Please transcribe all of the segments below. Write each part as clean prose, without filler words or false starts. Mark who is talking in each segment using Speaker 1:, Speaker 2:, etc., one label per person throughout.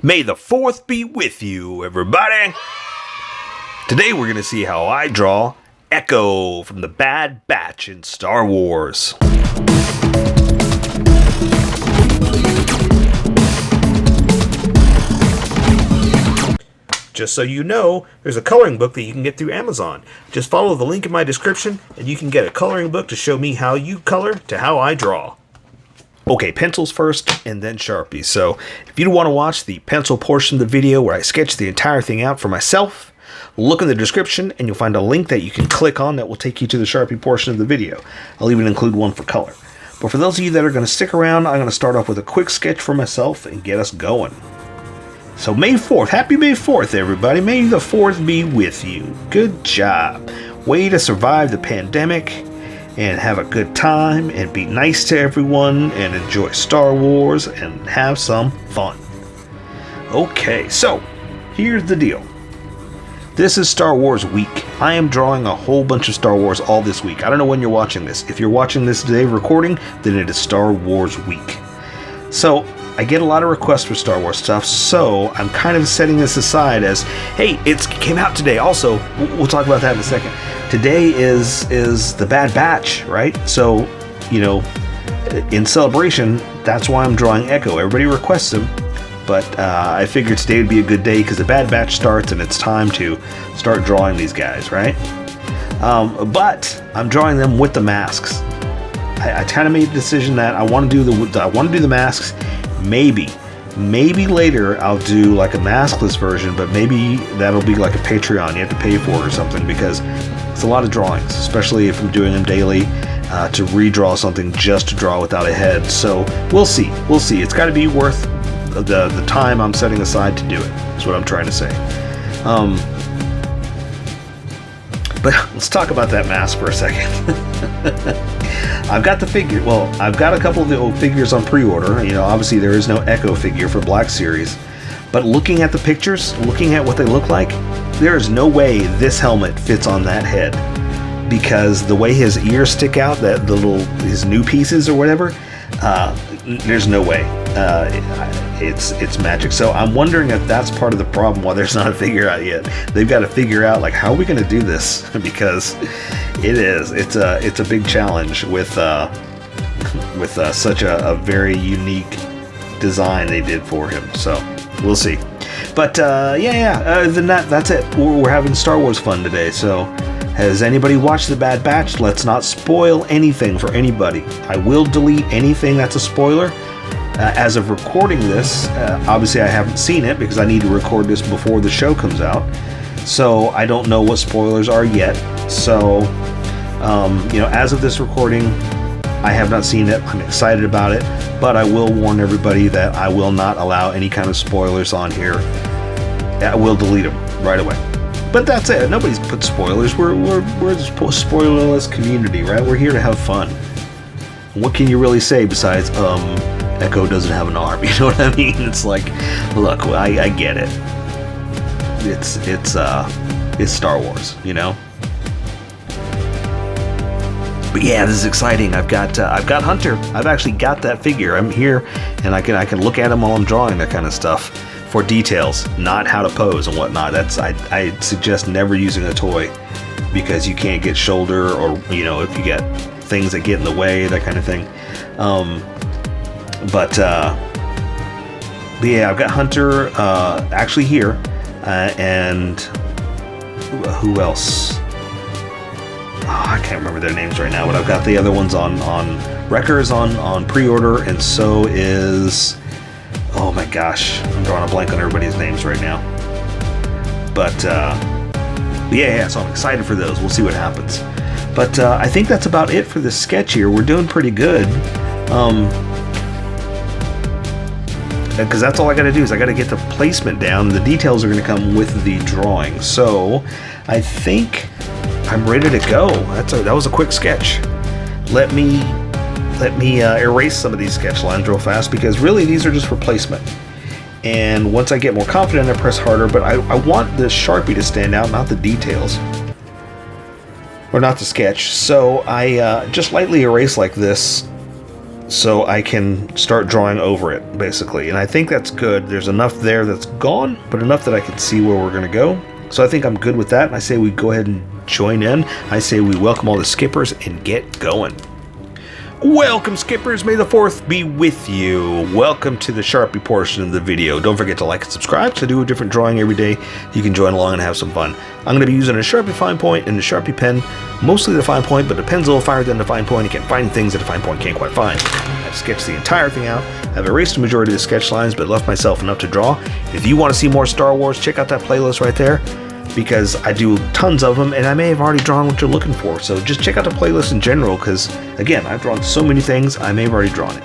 Speaker 1: May the 4th be with you, everybody! Today we're going to see how I draw Echo from the Bad Batch in Star Wars. Just so you know, there's a coloring book that you can get through Amazon. Just follow the link in my description and you can get a coloring book to show me how you color to how I draw. Okay, pencils first and then Sharpies. So if you want to watch the pencil portion of the video where I sketch the entire thing out for myself, look in the description and you'll find a link that you can click on that will take you to the Sharpie portion of the video. I'll even include one for color. But for those of you that are going to stick around, I'm going to start off with a quick sketch for myself and get us going. So May 4th, happy May 4th everybody, may the 4th be with you. Good job. Way to survive the pandemic and have a good time and be nice to everyone and enjoy Star Wars and have some fun. Okay, so here's the deal. This is Star Wars week. I am drawing a whole bunch of Star Wars all this week. I don't know when you're watching this. If you're watching this today recording, then it is Star Wars week. So I get a lot of requests for Star Wars stuff, so I'm kind of setting this aside as, hey, it came out today. Also, we'll talk about that in a second. Today is the Bad Batch, right? So, you know, in celebration, that's why I'm drawing Echo. Everybody requests him, but I figured today would be a good day because the Bad Batch starts and it's time to start drawing these guys, right? But I'm drawing them with the masks. I kind of made the decision that I want to do the masks. Maybe later I'll do like a maskless version, but maybe that'll be like a Patreon you have to pay for or something, because it's a lot of drawings, especially if I'm doing them daily, to redraw something just to draw without a head. So we'll see. It's got to be worth the time I'm setting aside to do it, is what I'm trying to say. But let's talk about that mask for a second. I've got the figure. Well, I've got a couple of the old figures on pre-order. You know, obviously there is no Echo figure for Black Series. But looking at the pictures, looking at what they look like, there is no way this helmet fits on that head. Because the way his ears stick out, his new pieces or whatever, there's no way. It's magic. So I'm wondering if that's part of the problem why there's not a figure out yet. They've got to figure out, like, how are we going to do this? Because it's a big challenge with such a very unique design they did for him. So we'll see. But other than that, that's it. We're having Star Wars fun today. So has anybody watched The Bad Batch? Let's not spoil anything for anybody. I will delete anything that's a spoiler. As of recording this, obviously I haven't seen it because I need to record this before the show comes out. So I don't know what spoilers are yet. So, as of this recording, I have not seen it. I'm excited about it, but I will warn everybody that I will not allow any kind of spoilers on here. I will delete them right away. But that's it. Nobody's put spoilers. We're a spoilerless community, right? We're here to have fun. What can you really say besides, Echo doesn't have an arm? You know what I mean? It's like, look, I get it. It's Star Wars, you know. But yeah, this is exciting. I've got Hunter. I've actually got that figure. I'm here, and I can look at him while I'm drawing that kind of stuff for details, not how to pose and whatnot. I suggest never using a toy because you can't get shoulder, or if you get things that get in the way, that kind of thing. But yeah, I've got Hunter actually here, and who else? I can't remember their names right now, but I've got the other ones on Wrecker's on pre-order, and so is, oh my gosh, I'm drawing a blank on everybody's names right now. But yeah, so I'm excited for those. We'll see what happens. But I think that's about it for this sketch here. We're doing pretty good. Because that's all I got to do is I got to get the placement down. The details are going to come with the drawing. So I think I'm ready to go. That was a quick sketch. Let me erase some of these sketch lines real fast, because really these are just for placement. And once I get more confident, I press harder. But I want the Sharpie to stand out, not the details. Or not the sketch. So I just lightly erase like this so I can start drawing over it, basically. And I think that's good. There's enough there that's gone, but enough that I can see where we're gonna go. So I think I'm good with that. I say we go ahead and join in. I say we welcome all the skippers and get going. Welcome, skippers. May the 4th be with you. Welcome to the Sharpie portion of the video. Don't forget to like and subscribe because I do a different drawing every day. You can join along and have some fun. I'm going to be using a Sharpie fine point and a Sharpie pen, mostly the fine point, but the pen's a little finer than the fine point. You can find things that the fine point can't quite find. I've sketched the entire thing out. I've erased the majority of the sketch lines, but left myself enough to draw. If you want to see more Star Wars, check out that playlist right there, because I do tons of them and I may have already drawn what you're looking for. So just check out the playlist in general, because again, I've drawn so many things, I may have already drawn it.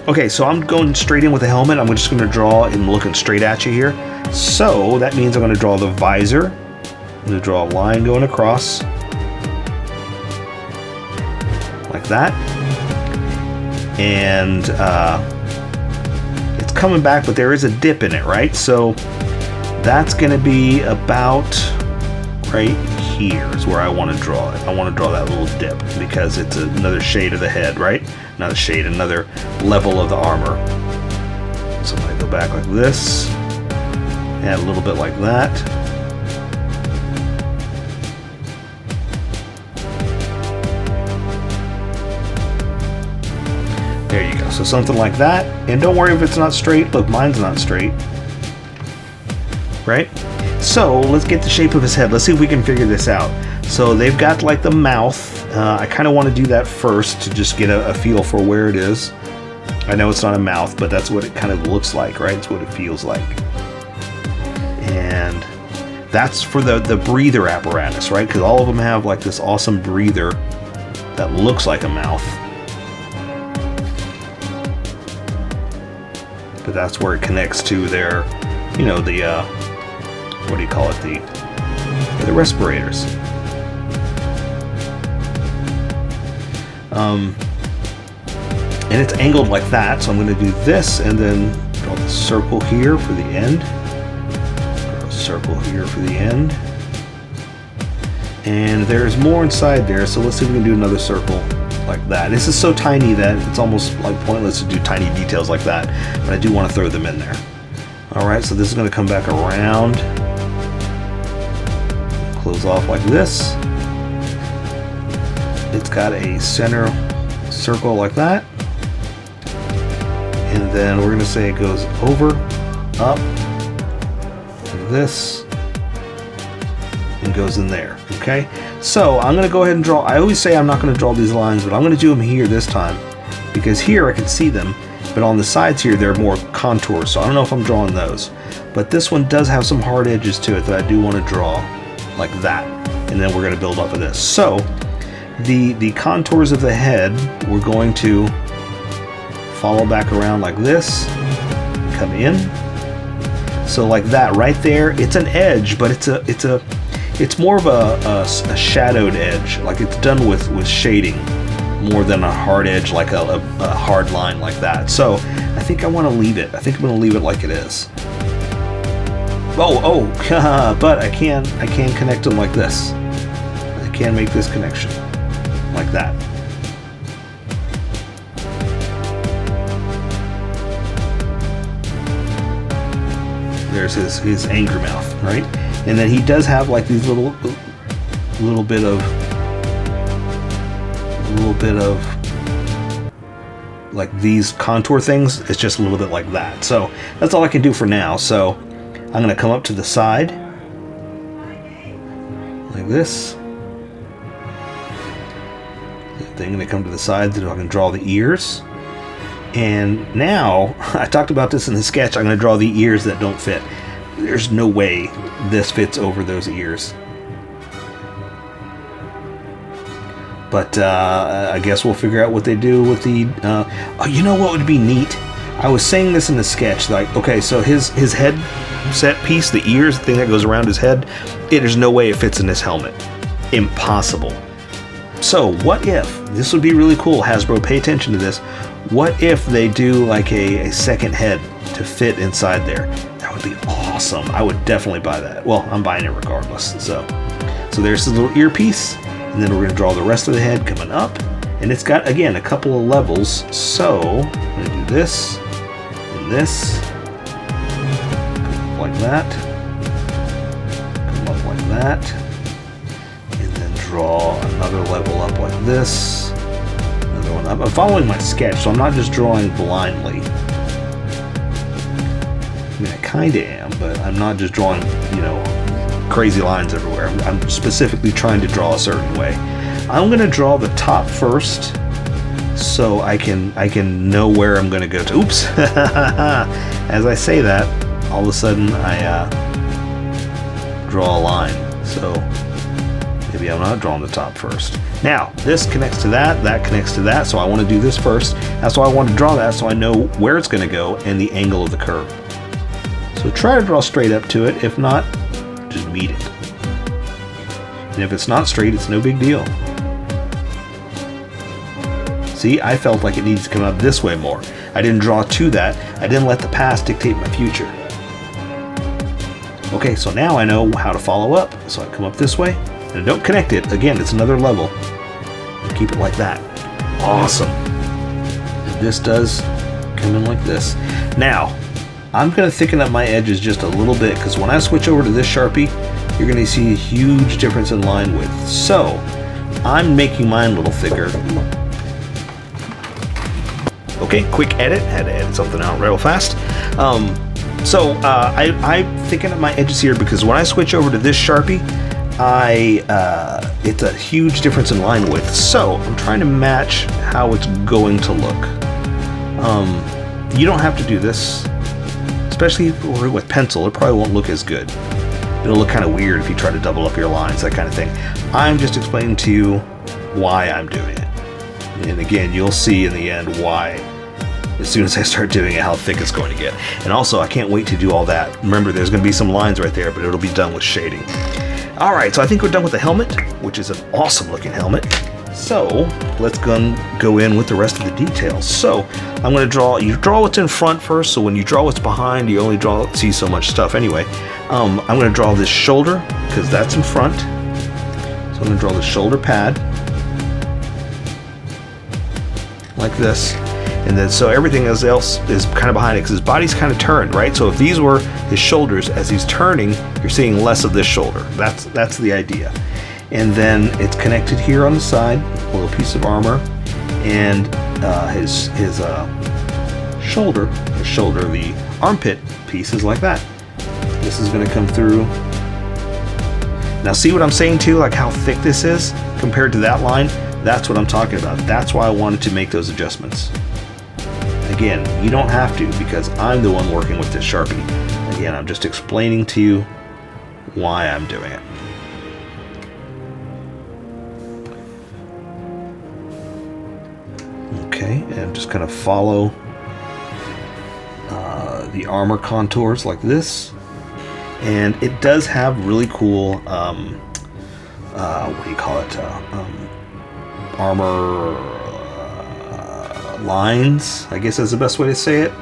Speaker 1: Okay, so I'm going straight in with the helmet. I'm just going to draw and looking straight at you here. So that means I'm going to draw the visor. I'm going to draw a line going across like that. And it's coming back, but there is a dip in it, right? So that's going to be about right here is where I want to draw it. I want to draw that little dip because it's another shade of the head, right? Not a shade, another level of the armor. So I'm going to go back like this, add a little bit like that. There you go. So something like that. And don't worry if it's not straight. Look, mine's not straight. Right? So let's get the shape of his head. Let's see if we can figure this out. So they've got like the mouth. I kind of want to do that first to just get a feel for where it is. I know it's not a mouth, but that's what it kind of looks like, right? It's what it feels like. And that's for the breather apparatus, right? Because all of them have like this awesome breather that looks like a mouth. But that's where it connects to their, you know, the what do you call it? The respirators. And it's angled like that, so I'm going to do this and then draw the circle here for the end. Draw a circle here for the end. And there's more inside there, so let's see if we can do another circle like that. This is so tiny that it's almost like pointless to do tiny details like that, but I do want to throw them in there. Alright, so this is going to come back around. Close off like this. It's got a center circle like that. And then we're going to say it goes over, up, like this, and goes in there. Okay? So I'm going to go ahead and draw. I always say I'm not going to draw these lines, but I'm going to do them here this time, because here I can see them, but on the sides here they're more contours, so I don't know if I'm drawing those. But this one does have some hard edges to it that I do want to draw like that, and then we're going to build off of this. So the contours of the head, we're going to follow back around like this, come in. So like that right there, it's an edge, but it's more of a shadowed edge, like it's done with shading more than a hard edge, like a hard line like that. So I think I want to leave it. I think I'm going to leave it like it is. But I can connect them like this. I can make this connection like that. There's his angry mouth, right? And then he does have like these little bit of like these contour things. It's just a little bit like that. So that's all I can do for now. So I'm going to come up to the side like this. Then I'm going to come to the side so I can draw the ears. And now, I talked about this in the sketch, I'm going to draw the ears that don't fit. There's no way this fits over those ears. But I guess we'll figure out what they do with the... oh, you know what would be neat? I was saying this in the sketch, like, okay, so his head set piece, the ears, the thing that goes around his head, there's no way it fits in his helmet. Impossible. So what if, this would be really cool, Hasbro, pay attention to this, what if they do like a second head to fit inside there? That would be awesome. I would definitely buy that. Well, I'm buying it regardless. So there's the little earpiece, and then we're going to draw the rest of the head coming up, And it's got, again, a couple of levels. So I'm going to do this and this. Come up like that. Come up like that. And then draw another level up like this. Another one up. I'm following my sketch, so I'm not just drawing blindly. I mean, I kind of am, but I'm not just drawing, you know, crazy lines everywhere. I'm specifically trying to draw a certain way. I'm going to draw the top first, so I can know where I'm going to go to. Oops! As I say that, all of a sudden I draw a line. So maybe I'm not drawing the top first. Now this connects to that, that connects to that. So I want to do this first. That's why I want to draw that, so I know where it's going to go and the angle of the curve. So try to draw straight up to it. If not, just meet it. And if it's not straight, it's no big deal. See, I felt like it needs to come up this way more. I didn't draw to that. I didn't let the past dictate my future. Okay, so now I know how to follow up. So I come up this way, and I don't connect it. Again, it's another level. And keep it like that. Awesome. And this does come in like this. Now, I'm going to thicken up my edges just a little bit, because when I switch over to this Sharpie, you're going to see a huge difference in line width. So I'm making mine a little thicker. Okay, quick edit. Had to edit something out real fast. I thicken up my edges here because when I switch over to this Sharpie, it's a huge difference in line width. So I'm trying to match how it's going to look. You don't have to do this, especially with pencil. It probably won't look as good. It'll look kind of weird if you try to double up your lines, that kind of thing. I'm just explaining to you why I'm doing it. And again, you'll see in the end why, as soon as I start doing it, how thick it's going to get. And also, I can't wait to do all that. Remember, there's going to be some lines right there, but it'll be done with shading. All right, so I think we're done with the helmet, which is an awesome looking helmet. So let's go in with the rest of the details. So I'm going to you draw what's in front first. So when you draw what's behind, you only see so much stuff anyway. I'm going to draw this shoulder because that's in front. So I'm going to draw the shoulder pad like this. And then so everything else is kind of behind it because his body's kind of turned, right? So if these were his shoulders, as he's turning, you're seeing less of this shoulder. That's the idea. And then it's connected here on the side, a little piece of armor, and his shoulder, the armpit piece is like that. This is going to come through. Now see what I'm saying too, like how thick this is compared to that line? That's what I'm talking about. That's why I wanted to make those adjustments. Again, you don't have to because I'm the one working with this Sharpie. Again, I'm just explaining to you why I'm doing it. Okay, and just kind of follow the armor contours like this. And it does have really cool, what do you call it, armor lines, I guess that's the best way to say it.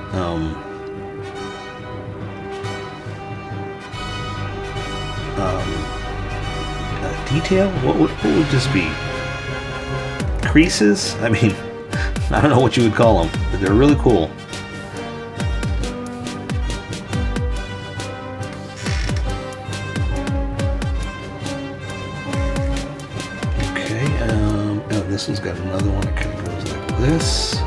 Speaker 1: Detail? What would this be? Creases? I mean, I don't know what you would call them, but they're really cool. Okay, this one's got another one that kind of goes like this.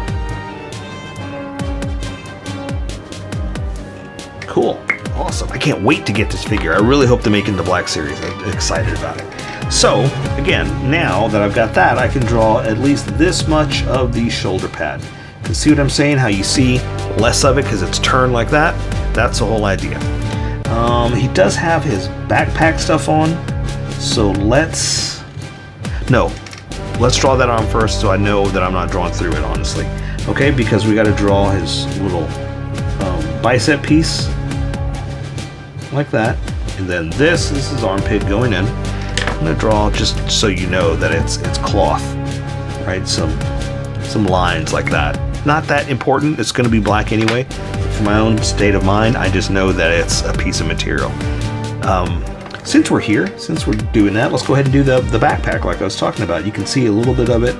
Speaker 1: Cool. Awesome. I can't wait to get this figure. I really hope to make it in the Black Series. I'm excited about it. So, again, now that I've got that, I can draw at least this much of the shoulder pad. You can see what I'm saying? How you see less of it because it's turned like that? That's the whole idea. He does have his backpack stuff on, so let's draw that on first so I know that I'm not drawing through it, honestly. Okay, because we got to draw his little bicep piece like that. And then this is his armpit going in. I'm going to draw, just so you know, that it's cloth, right? Some lines like that. Not that important. It's going to be black anyway. For my own state of mind, I just know that it's a piece of material. Since we're here, since we're doing that, let's go ahead and do the backpack like I was talking about. You can see a little bit of it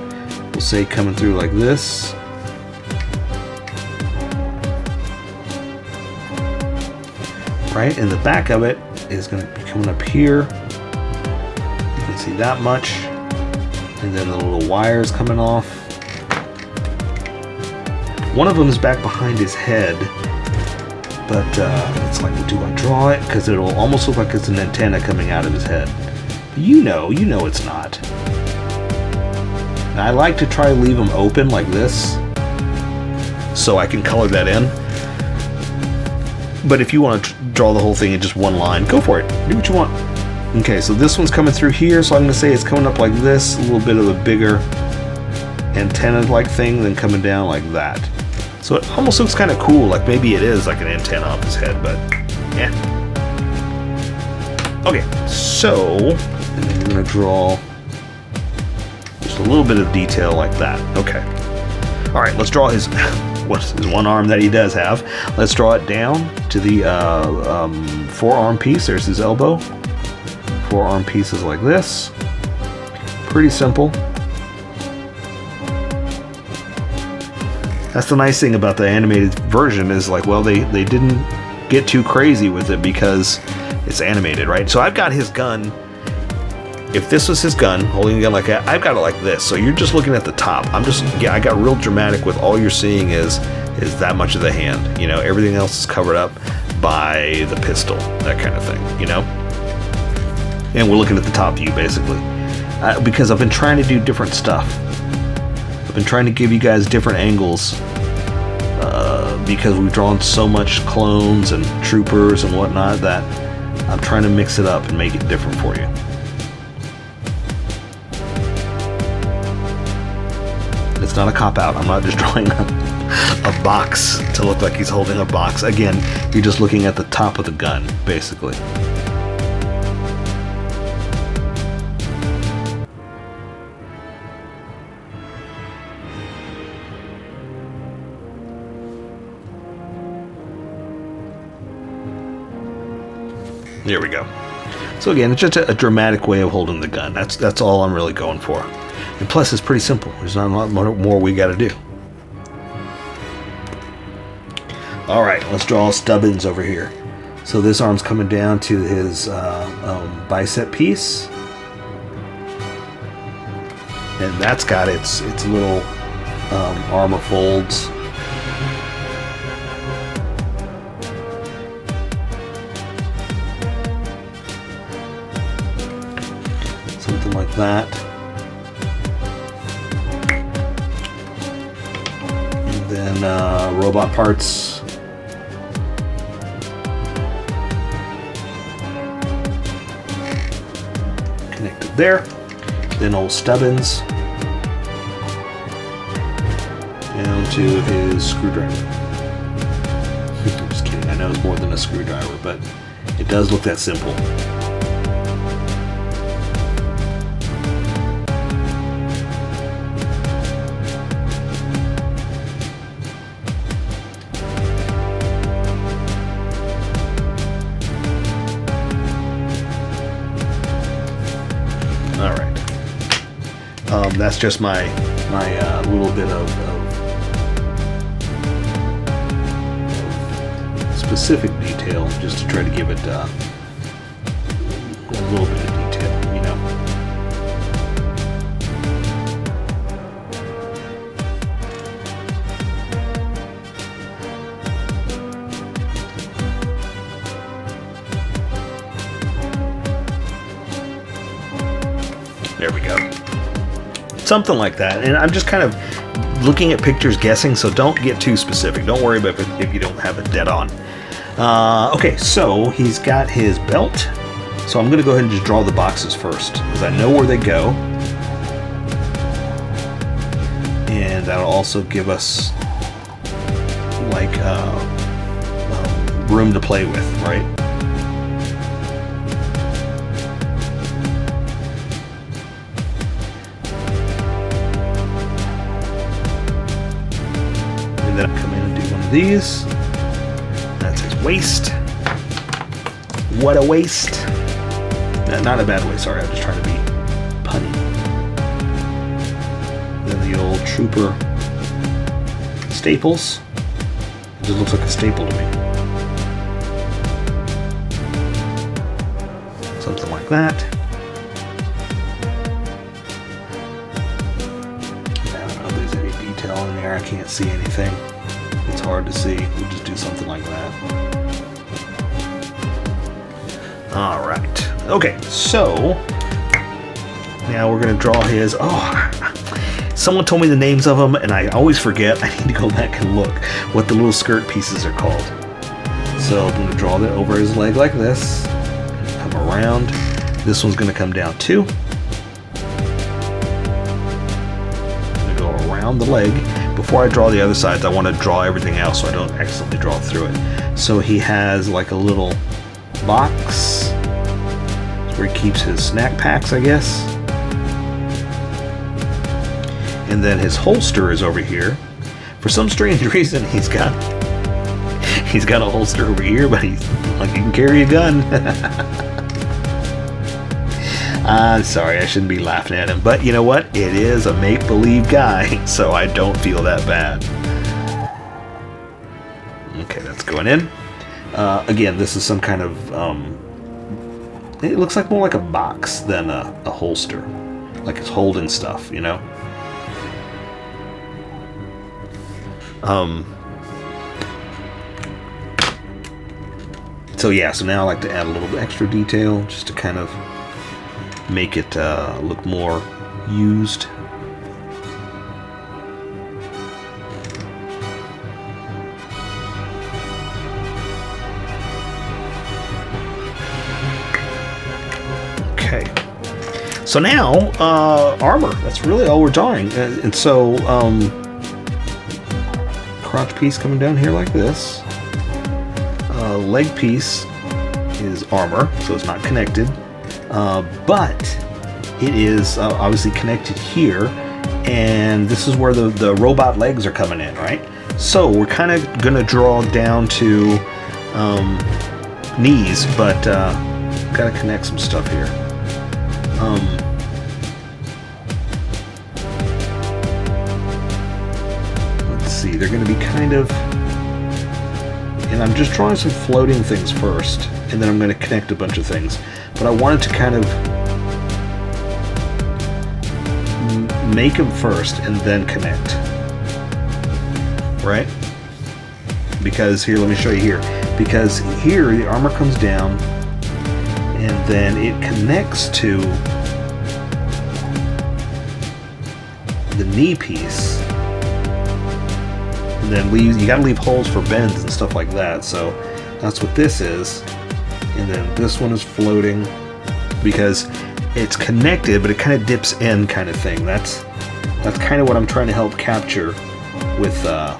Speaker 1: we'll say coming through like this. Right, and the back of it is going to be coming up here. You can see that much. And then the little wires coming off. One of them is back behind his head, but it's like, do I draw it? Because it'll almost look like it's an antenna coming out of his head. You know it's not. And I like to try to leave them open like this, so I can color that in. But if you want to draw the whole thing in just one line, go for it. Do what you want. Okay, so this one's coming through here, so I'm going to say it's coming up like this, a little bit of a bigger antenna-like thing than coming down like that. So it almost looks kind of cool, like maybe it is like an antenna off his head, but yeah. Okay, so and then you're going to draw just a little bit of detail like that. Okay. All right, let's draw his one arm that he does have. Let's draw it down to the forearm piece. There's his elbow. Forearm piece is like this. Pretty simple. That's the nice thing about the animated version is like, well, they didn't get too crazy with it because it's animated, right? So I've got his gun. If this was his gun, holding a gun like that, I've got it like this. So you're just looking at the top. I got real dramatic with all you're seeing is that much of the hand. You know, everything else is covered up by the pistol, that kind of thing, you know? And we're looking at the top view, basically. Because I've been trying to do different stuff. I've been trying to give you guys different angles because we've drawn so much clones and troopers and whatnot that I'm trying to mix it up and make it different for you. It's not a cop-out. I'm not just drawing a box to look like he's holding a box. Again, you're just looking at the top of the gun, basically. There we go. So again, it's just a dramatic way of holding the gun. That's all I'm really going for. And plus, it's pretty simple. There's not a lot more we got to do. All right, let's draw Stubbins over here. So this arm's coming down to his bicep piece, and that's got its little armor folds. Something like that. And then robot parts. Connected there. Then old Stubbins down to his screwdriver. I'm just kidding. I know it's more than a screwdriver, but it does look that simple. That's just my little bit of specific detail, just to try to give it a little bit of detail, you know. There we go. Something like that. And I'm just kind of looking at pictures, guessing, so don't get too specific. Don't worry about it if you don't have it dead on. Okay, so he's got his belt. So I'm going to go ahead and just draw the boxes first, because I know where they go. And that'll also give us like room to play with, right? And then I'll come in and do one of these. That's his waist. What a waist. Not a bad way, sorry, I'm just trying to be punny. Then the old Trooper staples. It just looks like a staple to me. Something like that. I don't know if there's any detail in there. I can't see anything. It's hard to see. We'll just do something like that. All right. Okay, so now we're going to draw his... Oh, someone told me the names of them, and I always forget. I need to go back and look what the little skirt pieces are called. So I'm going to draw that over his leg like this. Come around. This one's going to come down too. I'm going to go around the leg. Before I draw the other sides, I want to draw everything else so I don't accidentally draw through it. So he has like a little box. That's where he keeps his snack packs, I guess. And then his holster is over here. For some strange reason, he's got a holster over here, but he's like he can carry a gun. I'm sorry, I shouldn't be laughing at him, but you know what? It is a make-believe guy, so I don't feel that bad. Okay, that's going in. Again, this is some kind of it looks like more like a box than a holster, like it's holding stuff, you know. So yeah, so now I like to add a little extra detail just to kind of make it look more used. Okay. So now, armor. That's really all we're drawing. And so, crotch piece coming down here like this. Leg piece is armor, so it's not connected. But it is obviously connected here, and this is where the robot legs are coming in, right? So we're kind of going to draw down to knees, but got to connect some stuff here. Let's see, they're going to be kind of... And I'm just drawing some floating things first, and then I'm going to connect a bunch of things. But I wanted to kind of make them first and then connect. Right? Because here, let me show you here. Because here, the armor comes down, and then it connects to the knee piece. And then you gotta leave holes for bends and stuff like that. So that's what this is. And then this one is floating because it's connected, but it kind of dips in, kind of thing. That's kind of what I'm trying to help capture with the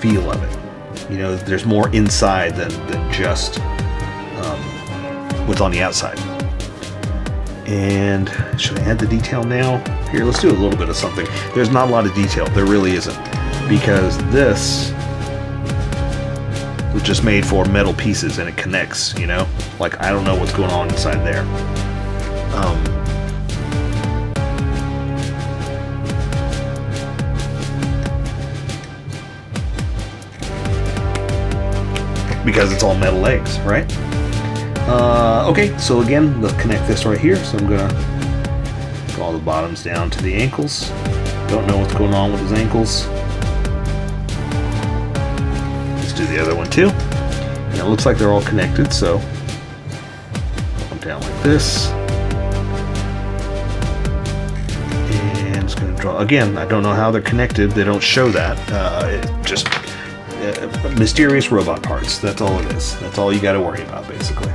Speaker 1: feel of it. You know, there's more inside than just what's on the outside. And should I add the detail now? Here, let's do a little bit of something. There's not a lot of detail. There really isn't. Because this was just made for metal pieces and it connects, you know? Like, I don't know what's going on inside there. Because it's all metal legs, right? Okay, so again, let's connect this right here. So I'm gonna draw the bottoms down to the ankles. Don't know what's going on with his ankles. Do the other one too, and it looks like they're all connected, so go down like this, and it's going to draw again. I don't know how they're connected. They don't show that. It just mysterious robot parts. That's all it is. That's all you got to worry about, basically.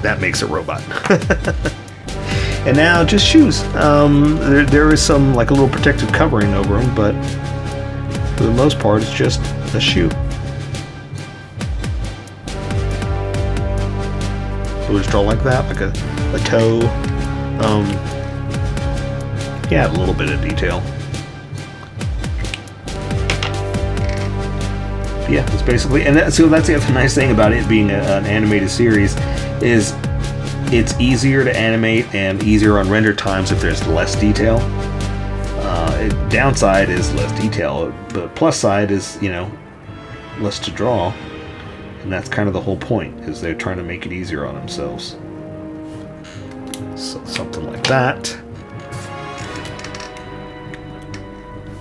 Speaker 1: That makes a robot. And now just shoes. There is some like a little protective covering over them, but for the most part it's just a shoe. So we'll just draw like that, like a toe. Yeah, a little bit of detail. Yeah, it's basically, and so that's the other nice thing about it being an animated series, is it's easier to animate and easier on render times if there's less detail. Downside is less detail, but plus side is, you know, less to draw, and that's kind of the whole point, is they're trying to make it easier on themselves. So something like that.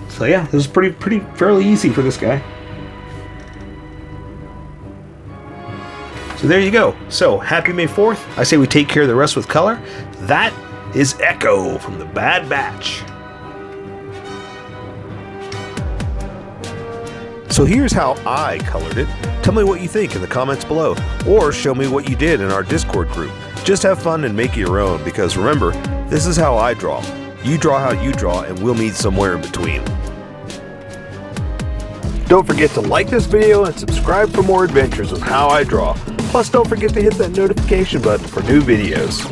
Speaker 1: So yeah, this is fairly easy for this guy. So there you go. So happy May 4th. I say we take care of the rest with color. That is Echo from the Bad Batch. So here's how I colored it. Tell me what you think in the comments below, or show me what you did in our Discord group. Just have fun and make it your own, because remember, this is how I draw. You draw how you draw, and we'll meet somewhere in between. Don't forget to like this video and subscribe for more adventures with How I Draw. Plus, don't forget to hit that notification button for new videos.